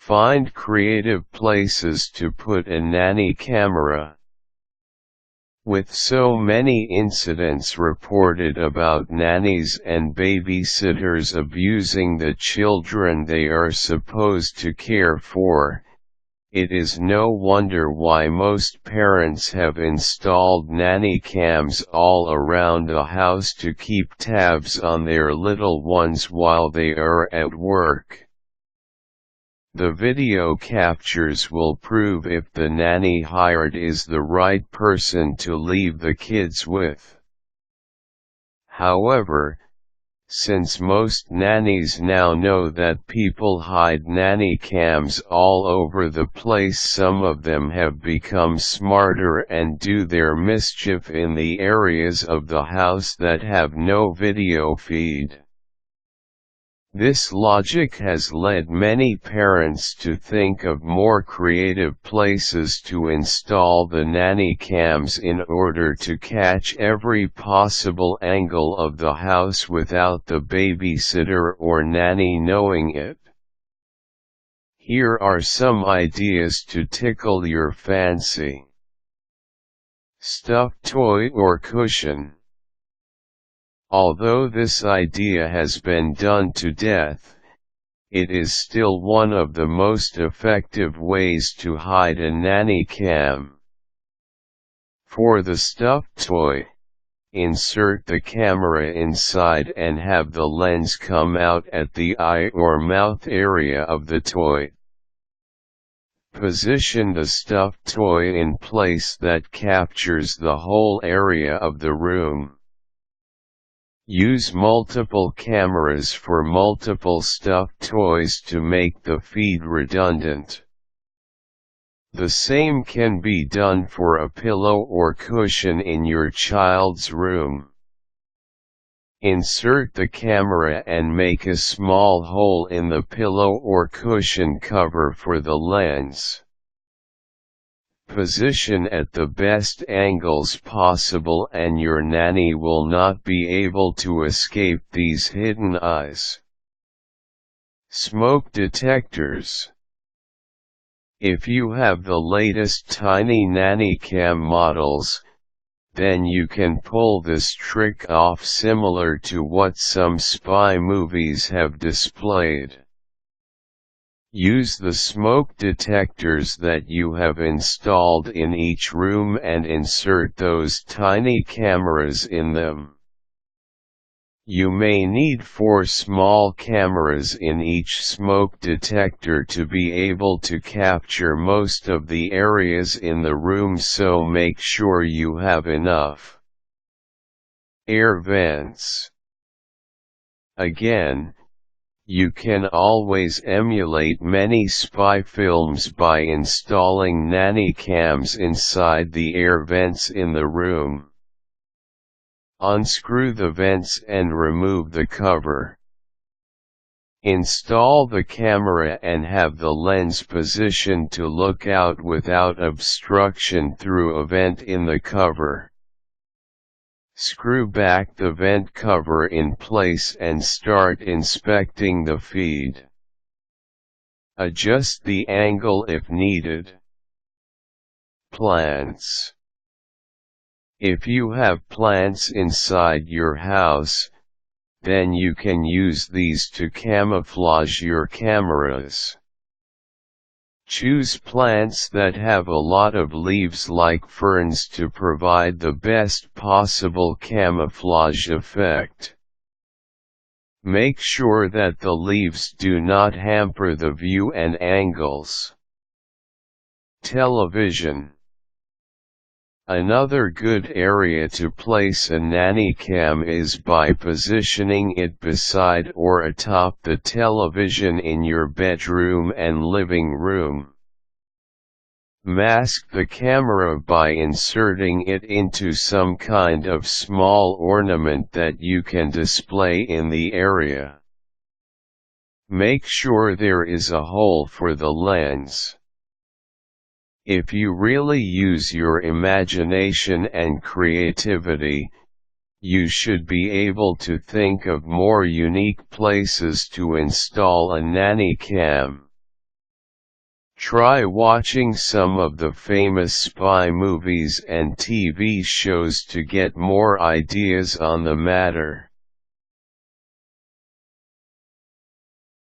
Find creative places to put a nanny camera. With so many incidents reported about nannies and babysitters abusing the children they are supposed to care for, it is no wonder why most parents have installed nanny cams all around the house to keep tabs on their little ones while they are at work. The video captures will prove if the nanny hired is the right person to leave the kids with. However, since most nannies now know that people hide nanny cams all over the place, some of them have become smarter and do their mischief in the areas of the house that have no video feed. This logic has led many parents to think of more creative places to install the nanny cams in order to catch every possible angle of the house without the babysitter or nanny knowing it. Here are some ideas to tickle your fancy. Stuffed toy or cushion. Although this idea has been done to death, it is still one of the most effective ways to hide a nanny cam. For the stuffed toy, insert the camera inside and have the lens come out at the eye or mouth area of the toy. Position the stuffed toy in place that captures the whole area of the room. Use multiple cameras for multiple stuffed toys to make the feed redundant. The same can be done for a pillow or cushion in your child's room. Insert the camera and make a small hole in the pillow or cushion cover for the lens. Position at the best angles possible and your nanny will not be able to escape these hidden eyes. Smoke detectors. If you have the latest tiny nanny cam models, then you can pull this trick off similar to what some spy movies have displayed. Use the smoke detectors that you have installed in each room and insert those tiny cameras in them. You may need 4 small cameras in each smoke detector to be able to capture most of the areas in the room, so make sure you have enough. Air vents. Again, you can always emulate many spy films by installing nanny cams inside the air vents in the room. Unscrew the vents and remove the cover. Install the camera and have the lens positioned to look out without obstruction through a vent in the cover. Screw back the vent cover in place and start inspecting the feed. Adjust the angle if needed. Plants. If you have plants inside your house, then you can use these to camouflage your cameras. Choose plants that have a lot of leaves like ferns to provide the best possible camouflage effect. Make sure that the leaves do not hamper the view and angles. Television. Another good area to place a nanny cam is by positioning it beside or atop the television in your bedroom and living room. Mask the camera by inserting it into some kind of small ornament that you can display in the area. Make sure there is a hole for the lens. If you really use your imagination and creativity, you should be able to think of more unique places to install a nanny cam. Try watching some of the famous spy movies and TV shows to get more ideas on the matter.